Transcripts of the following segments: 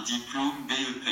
diplôme BEP,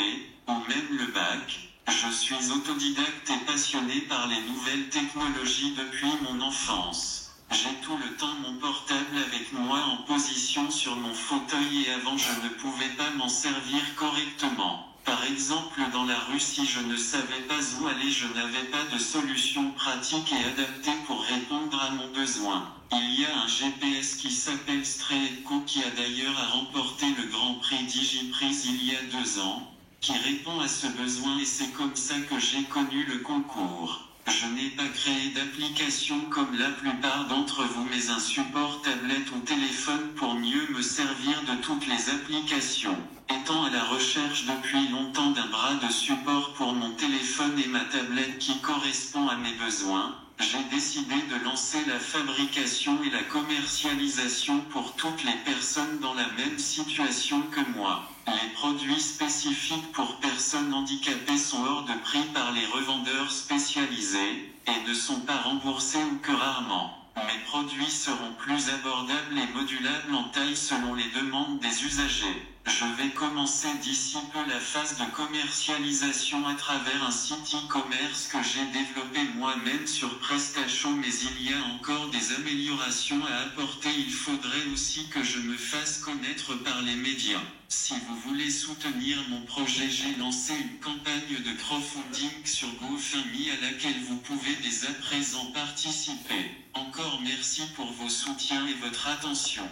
ou même le bac. Je suis autodidacte et passionné par les nouvelles technologies depuis mon enfance. J'ai tout le temps mon portable avec moi en position sur mon fauteuil et avant je ne pouvais pas m'en servir correctement. Par exemple dans la rue si je ne savais pas où aller je n'avais pas de solution pratique et adaptée pour répondre à mon besoin. Il y a un GPS qui s'appelle Streetco qui a d'ailleurs remporté le Grand Prix DigiPrize il y a 2 ans, qui répond à ce besoin et c'est comme ça que j'ai connu le concours. Je n'ai pas créé d'application comme la plupart d'entre vous mais un support tablette ou téléphone pour mieux me servir de toutes les applications. Étant à la recherche depuis longtemps d'un bras de support pour mon téléphone et ma tablette qui correspond à mes besoins, j'ai décidé de lancer la fabrication et la commercialisation pour toutes les personnes dans la même situation que moi. Les produits spécifiques pour personnes handicapées sont hors de prix par les revendeurs spécialisés, et ne sont pas remboursés ou que rarement. Mes produits seront plus abordables et modulables en taille selon les demandes des usagers. Je vais commencer d'ici peu la phase de commercialisation à travers un site e-commerce que j'ai développé moi-même sur PrestaShow mais il y a encore des améliorations à apporter. Il faudrait aussi que je me fasse connaître par les médias. Si vous voulez soutenir mon projet, j'ai lancé une campagne de crowdfunding sur GoFundMe à laquelle vous pouvez dès à présent participer. Encore merci pour vos soutiens et votre attention.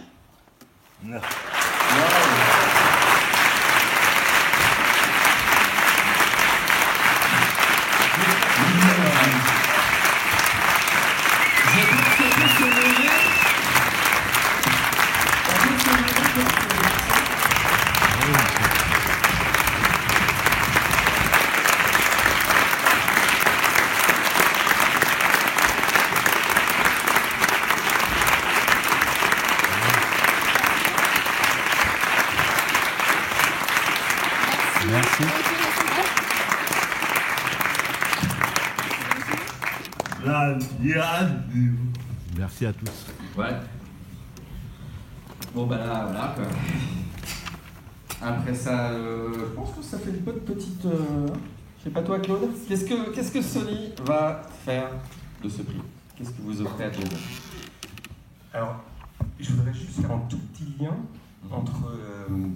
Merci. Merci à tous. Ouais. Bon bah là, voilà quoi. Après ça, je pense que ça fait une bonne petite... Je sais pas toi Claude, qu'est-ce que Sony va faire de ce prix? Qu'est-ce que vous offrez à Jason? Alors, je voudrais juste faire un tout petit lien entre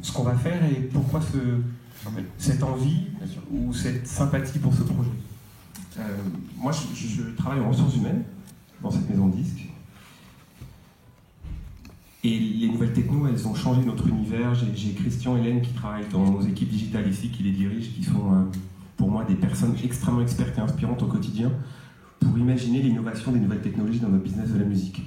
ce qu'on va faire et pourquoi cette envie ou cette sympathie pour ce projet. Moi, je travaille en ressources humaines dans cette maison de disques. Et les nouvelles techno, elles ont changé notre univers. J'ai Christian et Hélène qui travaillent dans nos équipes digitales ici, qui les dirigent, qui sont pour moi des personnes extrêmement expertes et inspirantes au quotidien pour imaginer l'innovation des nouvelles technologies dans notre business de la musique.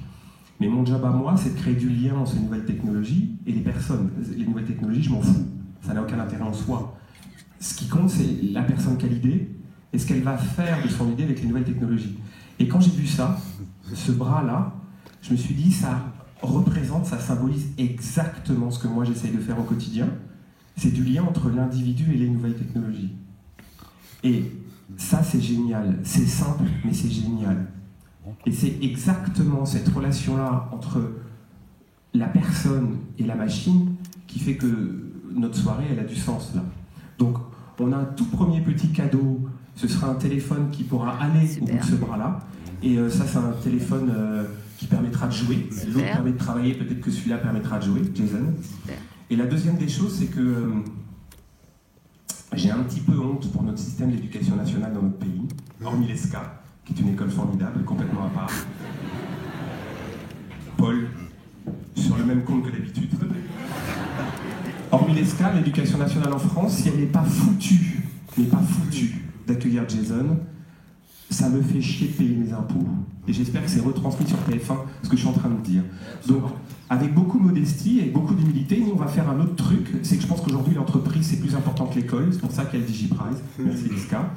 Mais mon job à moi, c'est de créer du lien entre ces nouvelles technologies et les personnes. Les nouvelles technologies, je m'en fous. Ça n'a aucun intérêt en soi. Ce qui compte, c'est la personne qui a l'idée et ce qu'elle va faire de son idée avec les nouvelles technologies. Et quand j'ai vu ça, ce bras-là, je me suis dit, ça représente, ça symbolise exactement ce que moi j'essaye de faire au quotidien. C'est du lien entre l'individu et les nouvelles technologies. Et ça, c'est génial. C'est simple, mais c'est génial. Et c'est exactement cette relation-là entre la personne et la machine qui fait que notre soirée, elle a du sens, là. Donc, on a un tout premier petit cadeau. Ce sera un téléphone qui pourra aller au bout de ce bras-là. Et ça, c'est un téléphone qui permettra de jouer. L'autre permet de travailler, peut-être que celui-là permettra de jouer, Jason. Et la deuxième des choses, c'est que j'ai un petit peu honte pour notre système d'éducation nationale dans notre pays, hormis l'ESCA, qui est une école formidable, complètement à part. Paul, sur le même compte que d'habitude. Hormis l'ESCA, l'éducation nationale en France, si elle n'est pas foutue, d'accueillir Jason, ça me fait chier de payer mes impôts. Et j'espère que c'est retransmis sur TF1, ce que je suis en train de dire. Donc, avec beaucoup de modestie et beaucoup d'humilité, nous, on va faire un autre truc. C'est que je pense qu'aujourd'hui, l'entreprise, c'est plus important que l'école. C'est pour ça qu'il y a le DigiPrize. Merci, Liska.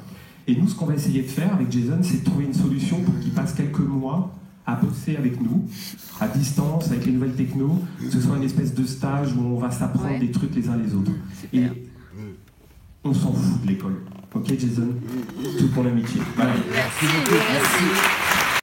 Et nous, ce qu'on va essayer de faire avec Jason, c'est de trouver une solution pour qu'il passe quelques mois à bosser avec nous, à distance, avec les nouvelles techno, que ce soit une espèce de stage où on va s'apprendre des trucs les uns les autres. Et on s'en fout de l'école. Ok, Jason? Toute mon amitié. Voilà. Merci beaucoup. Merci.